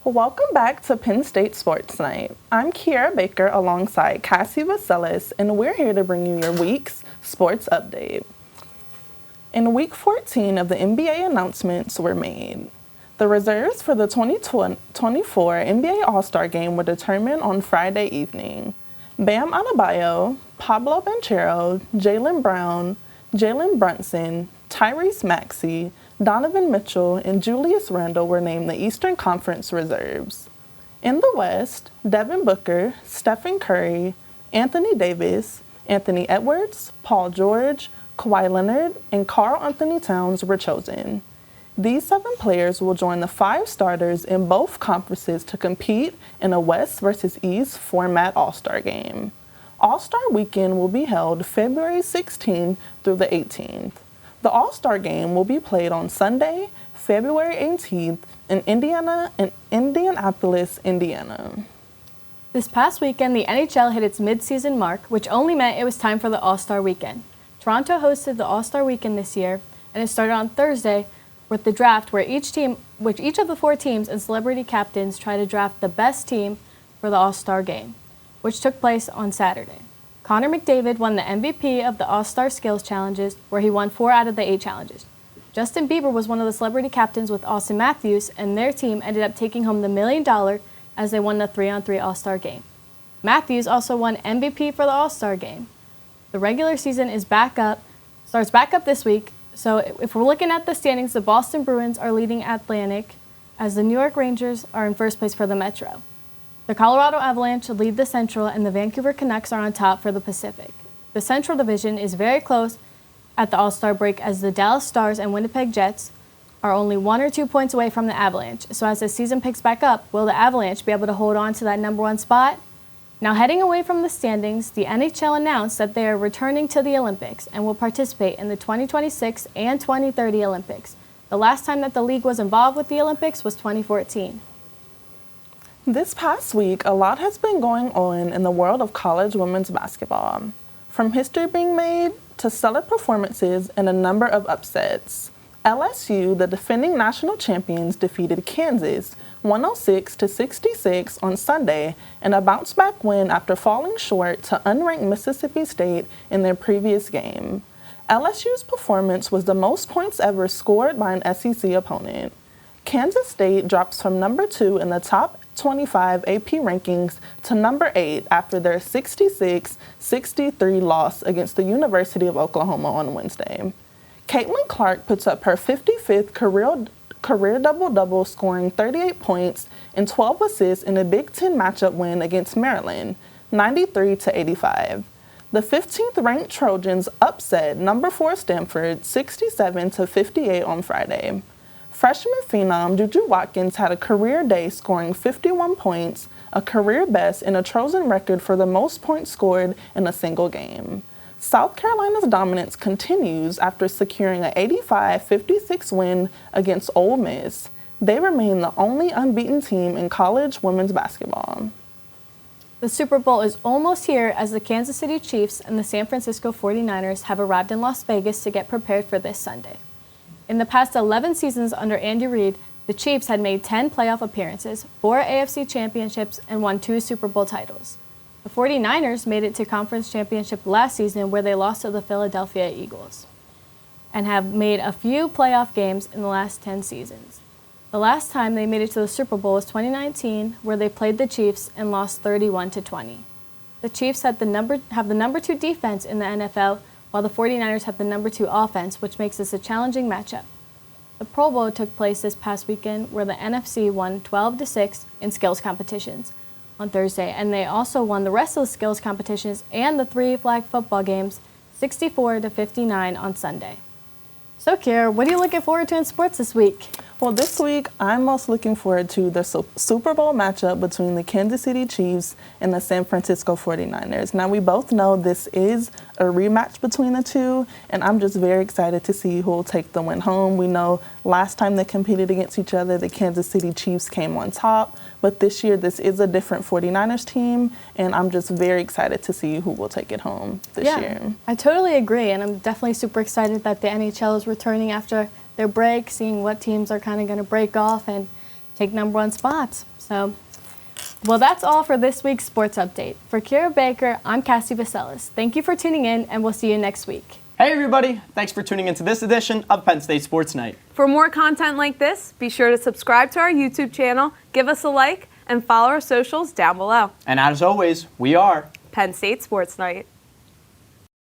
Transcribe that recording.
Welcome back to Penn State Sports Night. I'm Kiera Baker alongside Kassie Vasellas, and we're here to bring you your week's sports update. In Week 14 of the NBA announcements were made. The reserves for the 2024 NBA All-Star Game were determined on Friday evening. Bam Adebayo, Pablo Banchero, Jaylen Brown, Jalen Brunson, Tyrese Maxey, Donovan Mitchell, and Julius Randle were named the Eastern Conference reserves. In the West, Devin Booker, Stephen Curry, Anthony Davis, Anthony Edwards, Paul George, Kawhi Leonard, and Karl Anthony Towns were chosen. These 7 players will join the 5 starters in both conferences to compete in a West versus East format All-Star game. All-Star Weekend will be held February 16th through the 18th. The All-Star Game will be played on Sunday, February 18th in Indianapolis, Indiana. This past weekend, the NHL hit its mid-season mark, which only meant it was time for the All-Star Weekend. Toronto hosted the All-Star Weekend this year, and it started on Thursday with the draft where each of the 4 teams and celebrity captains try to draft the best team for the All-Star Game, which took place on Saturday. Connor McDavid won the MVP of the All-Star Skills Challenges, where he won 4 out of the 8 challenges. Justin Bieber was one of the celebrity captains with Austin Matthews, and their team ended up taking home the $1 million as they won the 3-on-3 All-Star Game. Matthews also won MVP for the All-Star Game. The regular season starts back up this week, so if we're looking at the standings, the Boston Bruins are leading Atlantic, as the New York Rangers are in first place for the Metro. The Colorado Avalanche lead the Central, and the Vancouver Canucks are on top for the Pacific. The Central Division is very close at the All-Star break, as the Dallas Stars and Winnipeg Jets are only 1 or 2 points away from the Avalanche. So as the season picks back up, will the Avalanche be able to hold on to that number 1 spot? Now, heading away from the standings, the NHL announced that they are returning to the Olympics and will participate in the 2026 and 2030 Olympics. The last time that the league was involved with the Olympics was 2014. This past week, a lot has been going on in the world of college women's basketball, from history being made to stellar performances and a number of upsets. LSU, the defending national champions, defeated Kansas 106-66 on Sunday in a bounce-back win after falling short to unranked Mississippi State in their previous game. LSU's performance was the most points ever scored by an SEC opponent. Kansas State drops from number 2 in the top 25 AP rankings to number 8 after their 66-63 loss against the University of Oklahoma on Wednesday. Caitlin Clark puts up her 55th career double-double, scoring 38 points and 12 assists in a Big Ten matchup win against Maryland, 93-85. The 15th-ranked Trojans upset number 4 Stanford, 67-58 on Friday. Freshman phenom Juju Watkins had a career day, scoring 51 points, a career best and a Trojan record for the most points scored in a single game. South Carolina's dominance continues after securing an 85-56 win against Ole Miss. They remain the only unbeaten team in college women's basketball. The Super Bowl is almost here, as the Kansas City Chiefs and the San Francisco 49ers have arrived in Las Vegas to get prepared for this Sunday. In the past 11 seasons under Andy Reid, the Chiefs had made 10 playoff appearances, 4 AFC championships, and won 2 Super Bowl titles. The 49ers made it to conference championship last season, where they lost to the Philadelphia Eagles, and have made a few playoff games in the last 10 seasons. The last time they made it to the Super Bowl was 2019, where they played the Chiefs and lost 31-20. The Chiefs have the number 2 defense in the NFL, while the 49ers have the number 2 offense, which makes this a challenging matchup. The Pro Bowl took place this past weekend, where the NFC won 12-6 in skills competitions on Thursday, and they also won the rest of the skills competitions and the 3 flag football games 64-59 on Sunday. So, Kiera, what are you looking forward to in sports this week? Well, this week, I'm most looking forward to the Super Bowl matchup between the Kansas City Chiefs and the San Francisco 49ers. Now, we both know this is a rematch between the two, and I'm just very excited to see who will take the win home. We know last time they competed against each other, the Kansas City Chiefs came on top, but this year, this is a different 49ers team, and I'm just very excited to see who will take it home this year. I totally agree, and I'm definitely super excited that the NHL is returning after their break, seeing what teams are kind of going to break off and take #1 spots. So, well, that's all for this week's sports update. For Kiera Baker, I'm Kassie Vasellas. Thank you for tuning in, and we'll see you next week. Hey everybody, thanks for tuning into this edition of Penn State Sports Night. For more content like this, be sure to subscribe to our YouTube channel, give us a like, and follow our socials down below. And as always, we are Penn State Sports Night.